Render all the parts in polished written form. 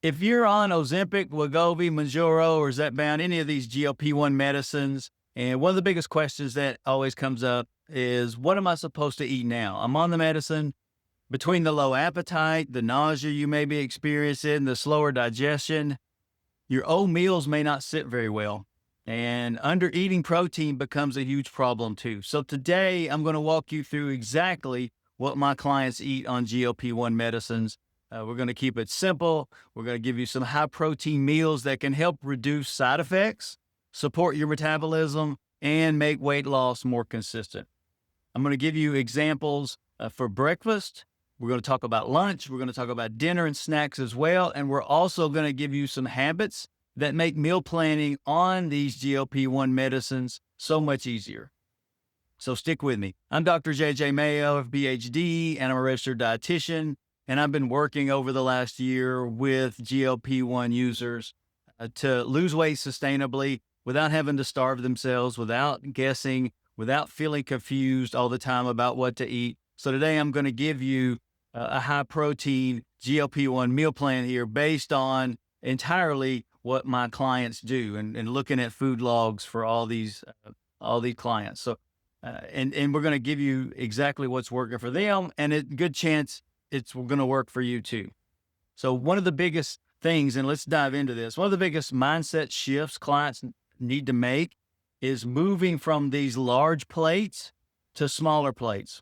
If you're on Ozempic, Wegovy, Mounjaro, or Zepbound, any of these GLP-1 medicines, and one of the biggest questions that always comes up is, what am I supposed to eat now? I'm on the medicine. Between the low appetite, the nausea you may be experiencing, the slower digestion, your old meals may not sit very well. And under eating protein becomes a huge problem too. So today I'm going to walk you through exactly what my clients eat on GLP-1 medicines. We're going to keep it simple. We're going to give you some high protein meals that can help reduce side effects, support your metabolism, and make weight loss more consistent. I'm going to give you examples for breakfast. We're going to talk about lunch. We're going to talk about dinner and snacks as well. And we're also going to give you some habits that make meal planning on these GLP-1 medicines so much easier. So stick with me. I'm Dr. JJ Mayo, PhD, and I'm a registered dietitian. And I've been working over the last year with GLP-1 users to lose weight sustainably without having to starve themselves, without guessing, without feeling confused all the time about what to eat. So today I'm going to give you a high protein GLP-1 meal plan here based on entirely what my clients do and looking at food logs for all these clients. So, and we're going to give you exactly what's working for them, and a good chance it's going to work for you too. So one of the biggest things, and let's dive into this, one of the biggest mindset shifts clients need to make is moving from these large plates to smaller plates.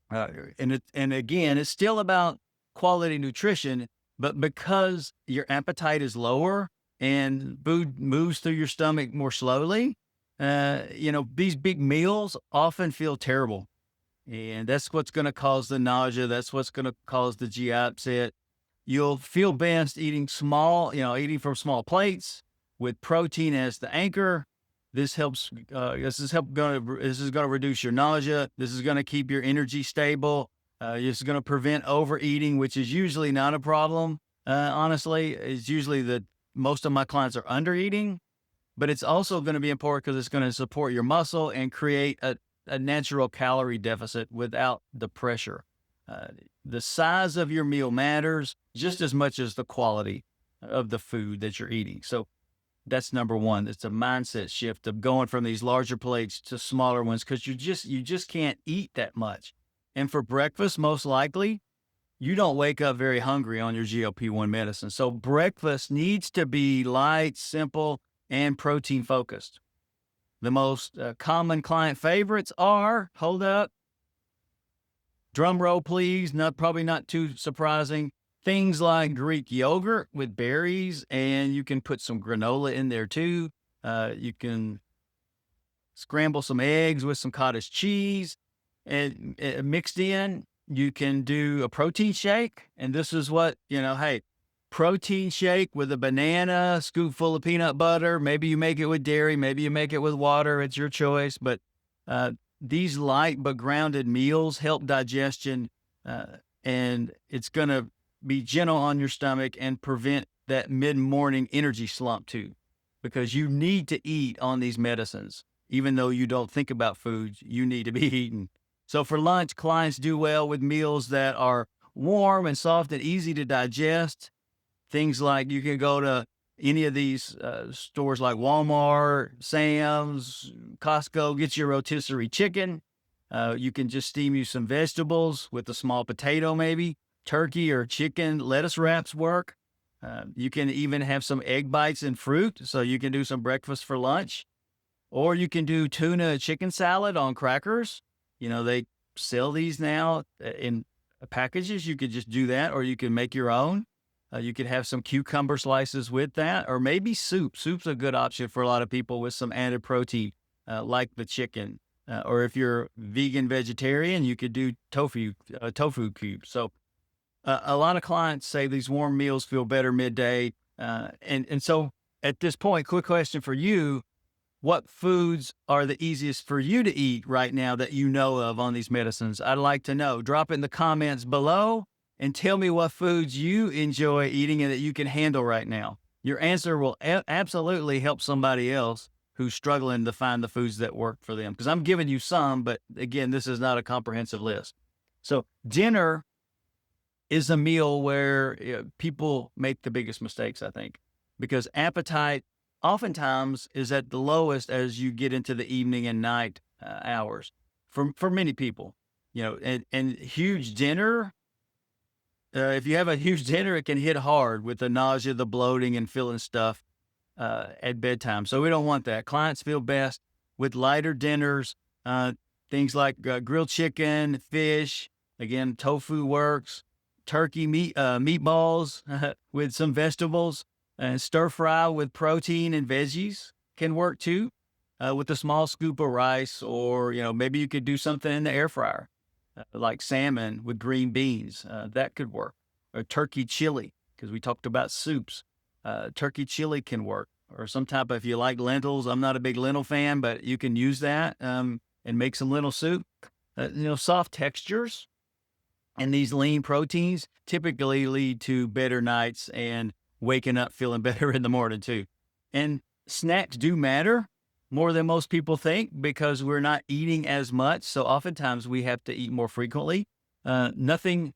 And again, it's still about quality nutrition, but because your appetite is lower and food moves through your stomach more slowly, these big meals often feel terrible. And that's what's going to cause the nausea. That's what's going to cause the GI upset. You'll feel best eating eating from small plates with protein as the anchor. This helps. This is going to reduce your nausea. This is going to keep your energy stable. This is going to prevent overeating, which is usually not a problem. Honestly, it's usually that most of my clients are undereating, but it's also going to be important because it's going to support your muscle and create a natural calorie deficit without the pressure. The size of your meal matters just as much as the quality of the food that you're eating. So that's number one. It's a mindset shift of going from these larger plates to smaller ones because you just can't eat that much. And for breakfast, most likely, you don't wake up very hungry on your GLP-1 medicine. So breakfast needs to be light, simple, and protein focused. The most common client favorites are, hold up, drum roll please, probably not too surprising, things like Greek yogurt with berries, and you can put some granola in there too. You can scramble some eggs with some cottage cheese and mixed in. You can do a protein shake, and this is what, hey, protein shake with a banana, scoop full of peanut butter. Maybe you make it with dairy. Maybe you make it with water. It's your choice. But these light but grounded meals help digestion, and it's going to be gentle on your stomach and prevent that mid-morning energy slump too, because you need to eat on these medicines. Even though you don't think about foods, you need to be eating. So for lunch, clients do well with meals that are warm and soft and easy to digest. Things like you can go to any of these stores like Walmart, Sam's, Costco, get your rotisserie chicken. You can just steam you some vegetables with a small potato maybe. Turkey or chicken lettuce wraps work. You can even have some egg bites and fruit, so you can do some breakfast for lunch. Or you can do tuna chicken salad on crackers. They sell these now in packages. You could just do that, or you can make your own. You could have some cucumber slices with that, or maybe soup. Soup's a good option for a lot of people with some added protein, like the chicken. Or if you're vegan vegetarian, you could do tofu cubes. So a lot of clients say these warm meals feel better midday. And so at this point, quick question for you. What foods are the easiest for you to eat right now that you know of on these medicines? I'd like to know. Drop it in the comments below and tell me what foods you enjoy eating and that you can handle right now. Your answer will absolutely help somebody else who's struggling to find the foods that work for them. Because I'm giving you some, but again, this is not a comprehensive list. So dinner is a meal where people make the biggest mistakes, I think, because appetite oftentimes is at the lowest as you get into the evening and night hours for many people, and huge dinner. If you have a huge dinner, it can hit hard with the nausea, the bloating, and feeling stuff at bedtime. So we don't want that. Clients feel best with lighter dinners, uh, things like grilled chicken, fish. Again, tofu works. Turkey meatballs with some vegetables, and stir fry with protein and veggies can work too. With a small scoop of rice, or maybe you could do something in the air fryer, like salmon with green beans. That could work. Or turkey chili, because we talked about soups. Turkey chili can work, or some type of, if you like lentils. I'm not a big lentil fan, but you can use that and make some lentil soup. Soft textures and these lean proteins typically lead to better nights and waking up feeling better in the morning too. And snacks do matter more than most people think, because we're not eating as much. So oftentimes we have to eat more frequently. Nothing,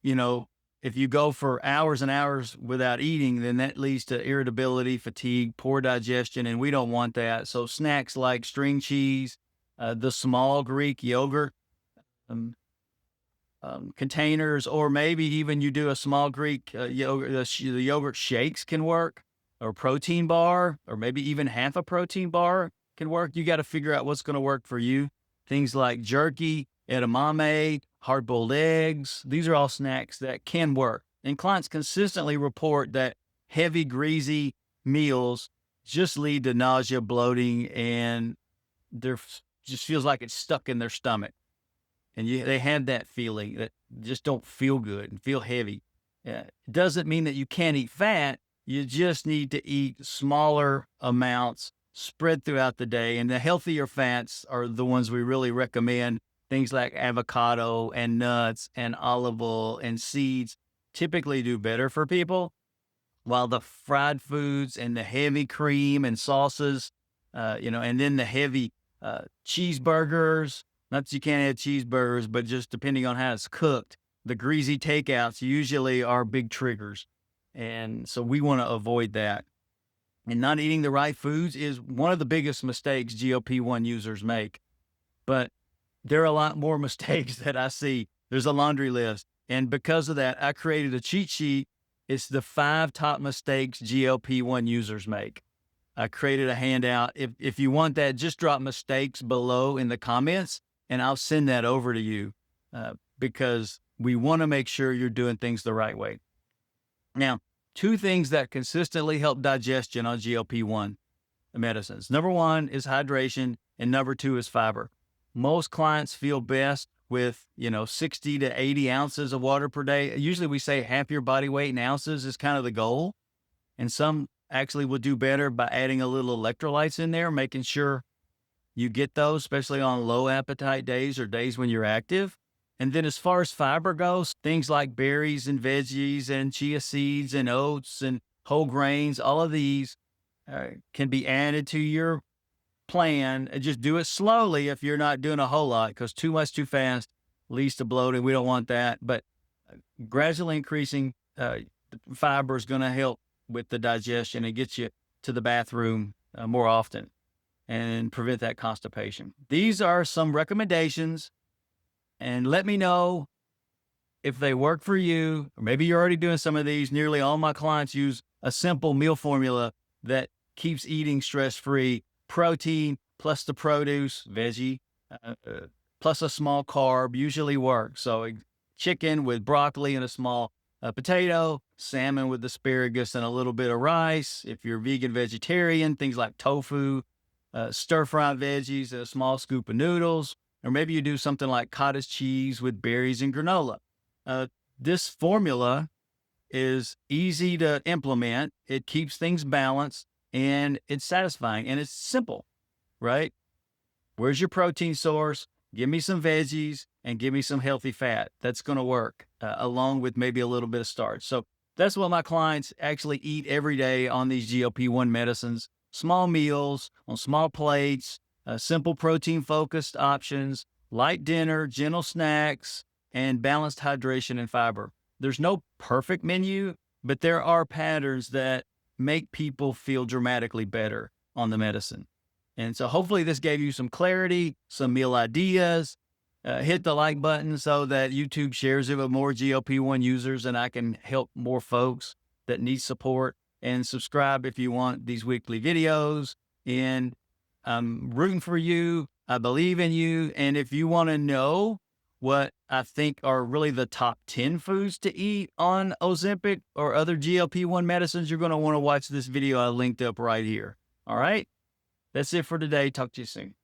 if you go for hours and hours without eating, then that leads to irritability, fatigue, poor digestion, and we don't want that. So snacks like string cheese, the small Greek yogurt, containers, or maybe even you do a small Greek yogurt. The yogurt shakes can work, or protein bar, or maybe even half a protein bar can work. You got to figure out what's going to work for you. Things like jerky, edamame, hard-boiled eggs. These are all snacks that can work. And clients consistently report that heavy, greasy meals just lead to nausea, bloating, and just feels like it's stuck in their stomach. And they have that feeling that just don't feel good and feel heavy. It doesn't mean that you can't eat fat. You just need to eat smaller amounts spread throughout the day. And the healthier fats are the ones we really recommend. Things like avocado and nuts and olive oil and seeds typically do better for people, while the fried foods and the heavy cream and sauces, and then the heavy cheeseburgers. Not that you can't have cheeseburgers, but just depending on how it's cooked, the greasy takeouts usually are big triggers. And so we want to avoid that. And not eating the right foods is one of the biggest mistakes GLP-1 users make. But there are a lot more mistakes that I see. There's a laundry list. And because of that, I created a cheat sheet. It's the 5 top mistakes GLP-1 users make. I created a handout. If you want that, just drop mistakes below in the comments, and I'll send that over to you, because we want to make sure you're doing things the right way. Now, 2 things that consistently help digestion on GLP-1 medicines. Number 1 is hydration, and number 2 is fiber. Most clients feel best with, 60 to 80 ounces of water per day. Usually we say half your body weight in ounces is kind of the goal. And some actually will do better by adding a little electrolytes in there, making sure you get those, especially on low appetite days or days when you're active. And then as far as fiber goes, things like berries and veggies and chia seeds and oats and whole grains, all of these can be added to your plan. And just do it slowly if you're not doing a whole lot, because too much too fast leads to bloating. We don't want that. But gradually increasing fiber is going to help with the digestion and get you to the bathroom more often and prevent that constipation. These are some recommendations, and let me know if they work for you, or maybe you're already doing some of these. Nearly all my clients use a simple meal formula that keeps eating stress-free: protein plus the produce, veggie, plus a small carb usually works. So chicken with broccoli and a small potato, salmon with asparagus and a little bit of rice. If you're vegan, vegetarian, things like tofu, stir-fried veggies, a small scoop of noodles, or maybe you do something like cottage cheese with berries and granola. This formula is easy to implement. It keeps things balanced, and it's satisfying, and it's simple, right? Where's your protein source? Give me some veggies and give me some healthy fat. That's going to work, along with maybe a little bit of starch. So that's what my clients actually eat every day on these GLP-1 medicines: small meals on small plates, simple protein-focused options, light dinner, gentle snacks, and balanced hydration and fiber. There's no perfect menu, but there are patterns that make people feel dramatically better on the medicine. And so hopefully this gave you some clarity, some meal ideas. Hit the like button so that YouTube shares it with more GLP-1 users and I can help more folks that need support. And subscribe if you want these weekly videos. And I'm rooting for you. I believe in you. And if you want to know what I think are really the top 10 foods to eat on Ozempic or other GLP-1 medicines, you're going to want to watch this video I linked up right here. All right. That's it for today. Talk to you soon.